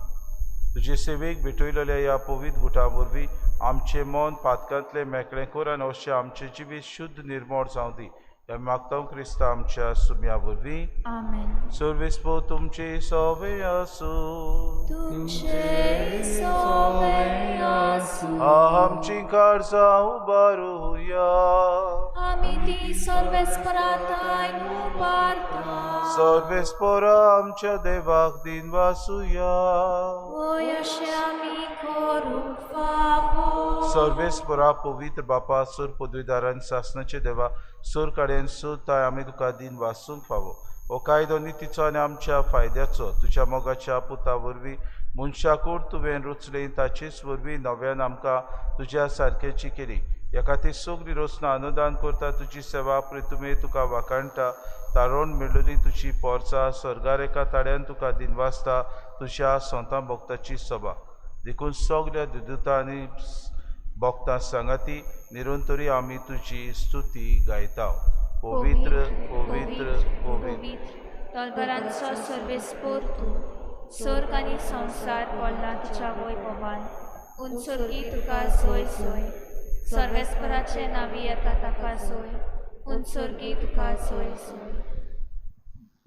तुजे सेवेक भेटयलेल्या ह्या पवित्र गुटा वरवीं आमचें मन पातकांतलें मेकळें कर आनी अशें आमचें जिवीत शुद्ध निर्मळ जावं दी. हे मागता क्रिस्ता आमच्या सुम्या वरवीं. आमेन. सर्वेस्पो तुमचे सवे आसूं. तुमचे सवे आसूं. आमची काळजां उबारुया. आमी ती सर्वेस्पराताय उबारता. सर्वेस्पोरा आमच्या देवाक दिन वासुया. ओय अशें आमी करूंक फावो. सर्वेस्परा पवित्र बापा सूर पदवीदारान सासणाचे देवा सूर कडेन सुताय आमी तुका दिन वासूंक फावो. हो कायदो नितीचो आनी आमच्या फायद्याचो तुज्या मोगाच्या पुता वरवीं मनशाकूड तुवें रुचलें ताचेच वरवीं नव्यान आमकां तुज्या सारकेची केली. ह्या खातीर सगळीं रोसना अनुदान करता तुजी सेवा प्रितुमे तुका वाकाणटा. तारोण मेळिल्ली तुजी पोरसां स्वर्गार एका ताड्यान तुका दिनवासता तुज्या सोंता भक्ताची सभा देखून सगळ्या दुदूतां आनी भक्तां सांगाती निरंतरी आमी तुजी स्तुती गायता. पवित्र पवित्र पवित्र तलबरांचो सर्वेस्पोर तूं. स्वर्ग आनी संवसार पडला तुज्या वैभवान. उंचोरगी तुका सोय सोय. सर्वेस्पराचे नावी येता ताका सोय. उंचोरगी तुका सोय सोय.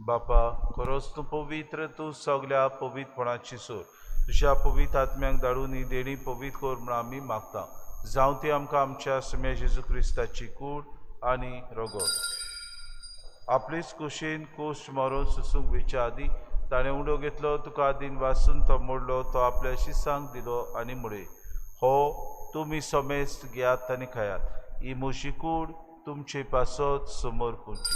बापा खरोच तूं पवित्र. तूं सगळ्या पवित्रपणाची सोर. तुज्या पवित्र आत्म्याक धाडून ही देणी पवित्र कर म्हूण आमी मागता. जावं ती आमकां आमच्या सुम्या जेजू क्रिस्ताची कूड आनी रगत. आपलीच कुशीन कुश्ट मारून सुसूंक वेच्या आदी ताणें उडो घेतलो तुका दिन वासून तो मोडलो. तो आपल्या शिसांक दिलो आनी मुळे हो तुमी समेस्त घेयात आनी खायात. ही म्हजी कूड तुमचे पासत समोर पुंची.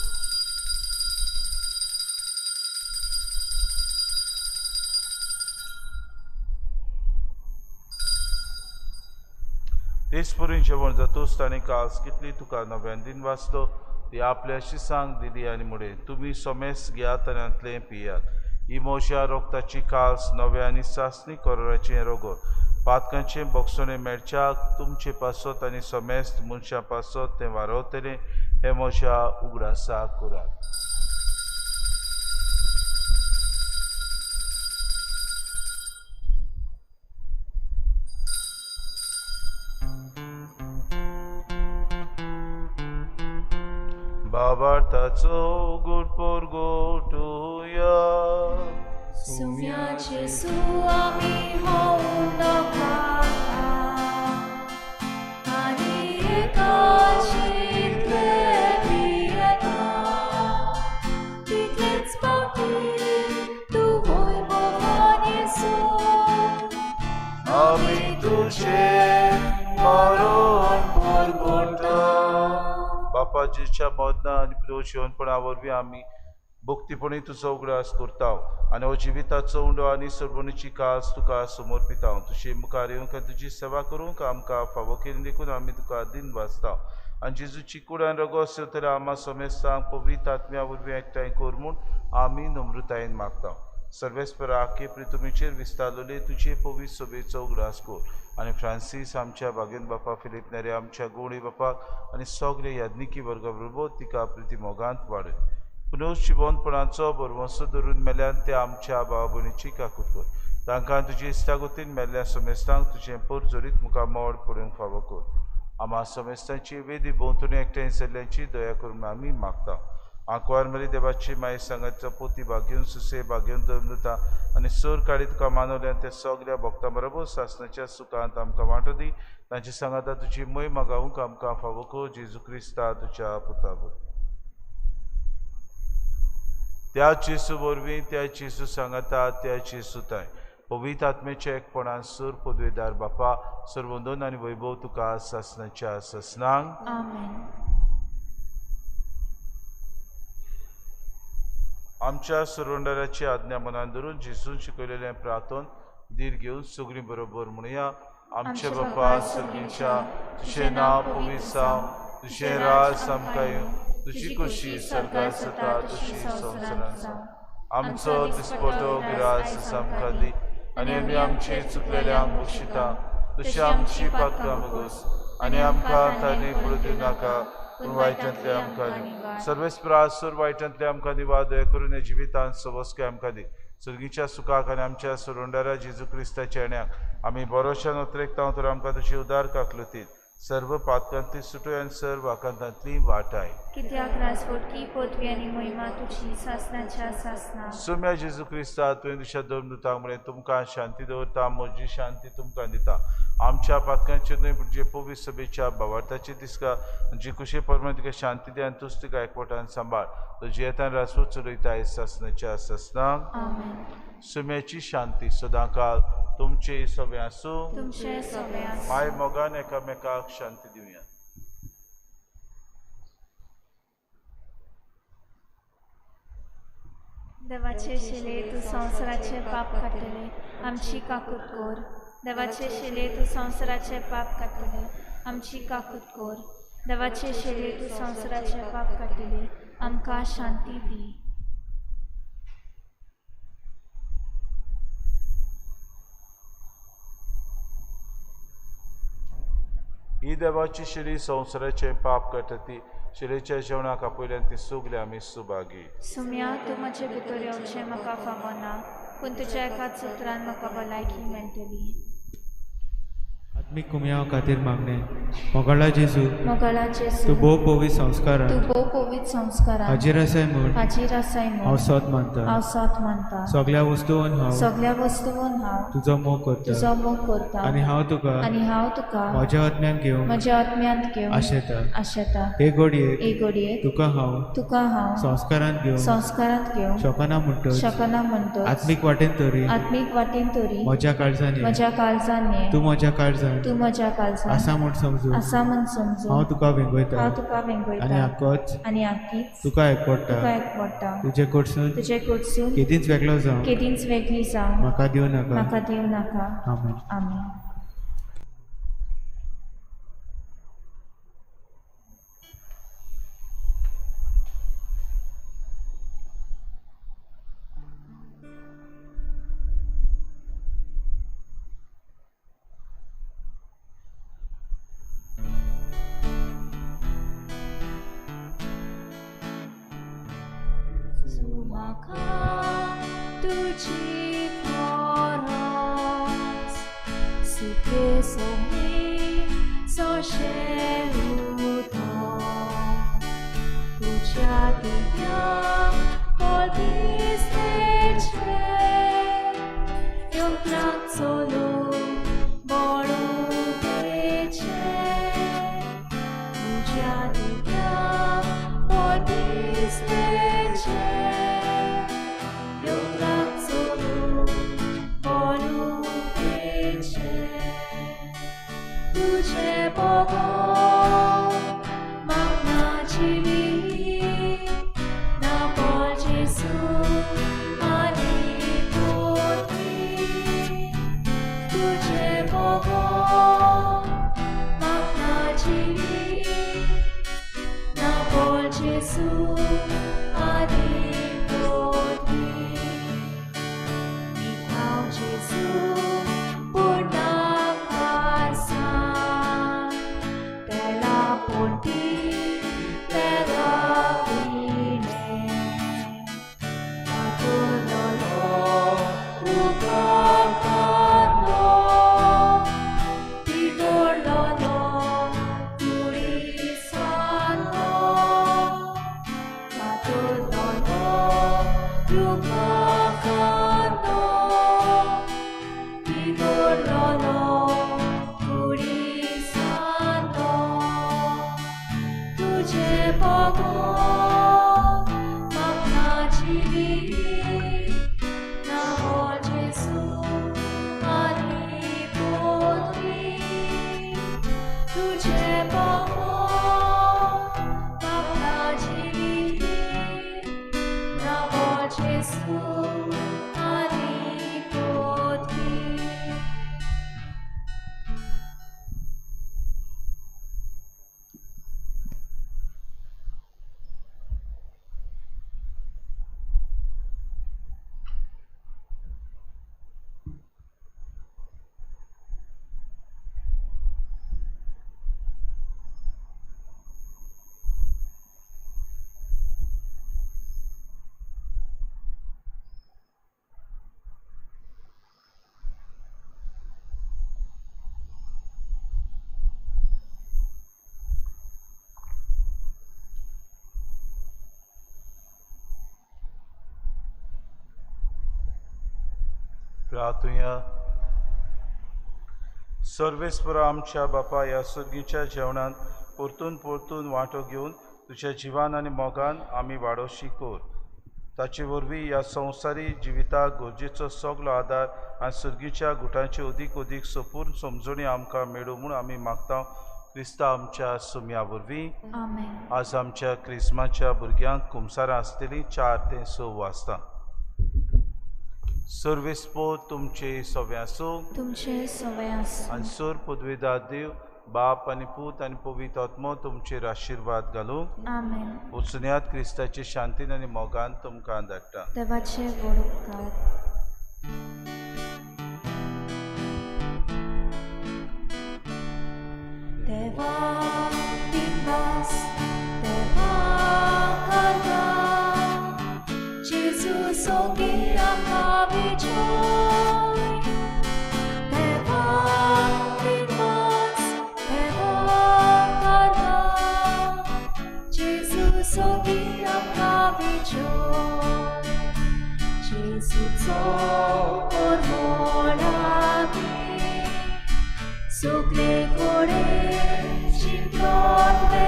तेच परी जेवण जातूच ताणें कास कितली तुका नव्यान दिन वाचलो ती आपल्या शिसांक दिली आनी मुळे तुमी समेस्त घेयात आनी हातलें पियात. ही म्हज्या रोगताची कास नव्या आनी सासणी करोराचें रगत पातकांचें बोगसोणें मेळच्याक तुमचे पासत आनी समेस्त मनशां पासत तें वारवतलें. हें म्हज्या उगडासा करात. बाबार्थाचो गोडपोर गोठुया. सुम्या जेजू आमी होऊन दोगांता. आनी एकाचेंतले पियेता. तितलेंच पावटी तूं वैभवान येसू. आमी तुजे मरण परगोटा. बापाजीच्या मोदना आनी प्रोशेवणपणा वरवीं आमी भक्तीपणी तुजो उगडास करता आनी हो जिविताचो उंडो आनी सरवणीची कास तुका समर्पिता. तुजे मुखार येवंक आनी तुजी सेवा करूंक आमकां फावो केली देखून आमी तुका दिन वाचता. आनी जेजूची कूड आनी रगत सेवतले आम्हा समेस्तांक पवित्र आत्म्या वरवीं एकठांय कर म्हूण आमी नम्रतायेन मागता. सर्वेस्परा आख्खे प्रितुमेचेर विस्तारलेले तुजे पवित्र सोबेचो उगडास कर. आनी फ्रांसीस आमच्या बागेन बापा फिलीप नेरे आमच्या गोवणी बापाक आनी सगळे याज्ञिकी वर्गा बरोबर तिका प्रिती मोगांत वाडय. पुनूच जिवंतपणाचो बरवंसो धरून मेल्यान ते आमच्या भावा भयणीची काकूट कर. तांकां तुजे इश्टागतीन मेल्ल्या समेस्तांक तुजें पर जोरीत मुखामोड पडूंक फावो कर. आम्हा समेस्तांची वेदी भोंवतणी एकठांय जाल्ल्यांची दया करून आमी मागता. आंकवार मरी देवाची माय सांगातचो पोती भाग्यून सुसे भाग्यून दवरता आनी सूर काडी तुका मानवल्यान त्या सगळ्या भक्तां बरोबर सासणाच्या सुखांत आमकां वांटो दी. तांची सांगाता तुजी मोय मागावूंक आमकां फावो कर. जेजू क्रिस्ता तुज्या पुता वर. त्या जेजू वरवीं त्या जेजू सांगाता त्या जेजू ताय पवित्र आत्मेच्या एकपणान सूर पदवेदार बापा सर्वंदन आनी वैभव तुका सासणाच्या ससनांक. आमेन. आमच्या सुरवंडाराची आज्ञा मनान धरून जेजून शिकयलेलें प्रार्थन धीर घेवन सगळीं बरोबर म्हणुया. आमचे बापा सर्गीच्या तुजें नांव पवित्र जावं. तुजें राज आमकां येवं. तुझी कुशी सरकार जाता तुझी संवसारांत जावं. आमचो दिसपटो गिरास समकादी आनी आमी आमची चुकलेल्यांक बक्षिता तशी आमची पातकां बगोस आनी आमकां तांणी पडूं नाका पूण वायटांतले आमकां सर्वेस्परासूर वायटांतले आमकां दिवा दया करून हे जिवितांत सवस्के आमकां दी सर्गीच्या सुखाक आनी आमच्या सुरोंडारा जेजू क्रिस्ताच्या येण्याक आमी बरोशान उतरेकता तर आमकां तुजी उदार काकलुतीत सर्व पातकांतली सुटोय आनी सर्व आकांतांतली वाटाय कित्याक राजवटकी पदवी आनी महिमा तुजी सासणाच्या सासना सुम्या जेजू क्रिस्ता तुवें दिशा दोन दुतांक म्हळें तुमकां शांती दवरता म्हजी शांती तुमकां दिता आमच्या पातकांचे न्हय पूण जे पवित्र सभेच्या भावार्थाचे दिसका जी कुशे परमेन तिका शांती दे आनी तूंच तिका एकवटान सांबाळ तुजी येतान रासपूत चलयता सासणाच्या सासनाक सुम्याची शांती सदांकाळ तुमचे सगळे आसूं तुमचे सगळे माय मोगान एकामेकाक शांती दिवया. देवाचे शेले तू संवसाराचे पाप काडटले आमची काकूट कोर देवाचे शेले तू संवसाराचे पाप काडटले आमची काकूट कोर देवाचे शेले तू संवसाराचे पाप काडटले आमकां शांती दी. ही देवाची शिरी संवसाराचे पाप काडटा शिरेच्या जेवणाक आपयल्यान ती सुगले आमी सुभागी. सुम्या तूं म्हजे भितर येवचें म्हाका फावो ना पूण तुज्या एकाच उतरान म्हाका भलायकी मेळटली. आत्मीक कुमयाव खातीर मागणे मोगाळा जेजू मोगाळा तूं जेजू भोव पवित संस्कारान तूं भोव पवित्र संस्कारान हाजीर आसाय म्हूण हाजीर आसाय हांव म्हूण सत मानता हांव साथ मानता. सगळ्या वस्तूंन हांव सगळ्या वस्तूंन हांव तुजो मोग करता तुजो मोग करता आनी हांव तुका आनी हांव तुका म्हज्या आत्म्यान घेवन म्हज्या आत्म्यांत घेवन आशेता आशेता. हे घडयेक एक घडयेक तुका हांव हांव संस्कारान घेवन संस्कारांत घेवन शोकना म्हणटच शकना म्हणटो आत्मीक वाटेन तरी आत्मीक वाटेन तरी म्हज्या काळजान ये. म्हज्या काळजान ये. तूं म्हज्या काळजान तूं म्हज्या काळजान आसा म्हूण समजून आसा म्हूण समजून हांव तुका वेंगयता हांव तुका आनी वेंगयता आकोच आनी आखीच तुका एकवडटा तुका एकवडटा. तुजे कडसून तुजे कडसून केदींच वेगळो जावं केदींच वेगळी जावं म्हाका दिवं नाका म्हाका दिवं नाका. आमेन. आमीन. तुझी खरस सुखे सोमी सोशे उदो तुझ्या दिव्या पदिसेचे योग्याक सोलो बळुबेचे तुझ्या दिव्या पदिसेचे तुझे बोगो magnacivi na por Gesù alipoti तुझे बोगो magnacivi na por Gesù alipoti Ikaw Gesù प्रार्थुया. सर्वेस्परा आमच्या बापा, ह्या सर्गीच्या जेवणात परतून परतून वांटो घेवन तुझ्या जिवान आनी मोगान आमी वाडोवशी कोर. ताचे वरवीं ह्या संवसारी जिविताक गरजेचो सगलो आदार आनी सर्गीच्या गुटांची अदीक अदीक संपूर्ण समजणी आमकां मेळूं म्हूण आमी मागता. क्रिस्ता आमच्या सुम्या वरवीं. आमेन. आज आमच्या क्रिस्माच्या भुरग्यांक कुमसारां आसतलीं 4 ते 6 वाजता. सर्वेस्पो तुमचे सवे आसूं तुमचे सवय आसूं. आनी सर पदवेदार देव बाप आनी पूत आनी पवित्र आत्मो तुमचेर आशिर्वाद घालूं. आमेन. वचुन्यात क्रिस्ताचे शांतीन आनी मोगान तुमकां धाडटा. देवाचे गोड उपकार. देवा दिवस देवा करता जेजू सोंगी आमकां विजय. देवा दिवस देवा करता जेजू सोंगी आमकां विजय. जेजूचो परमोड आमी सगळे कोडे चिंतोन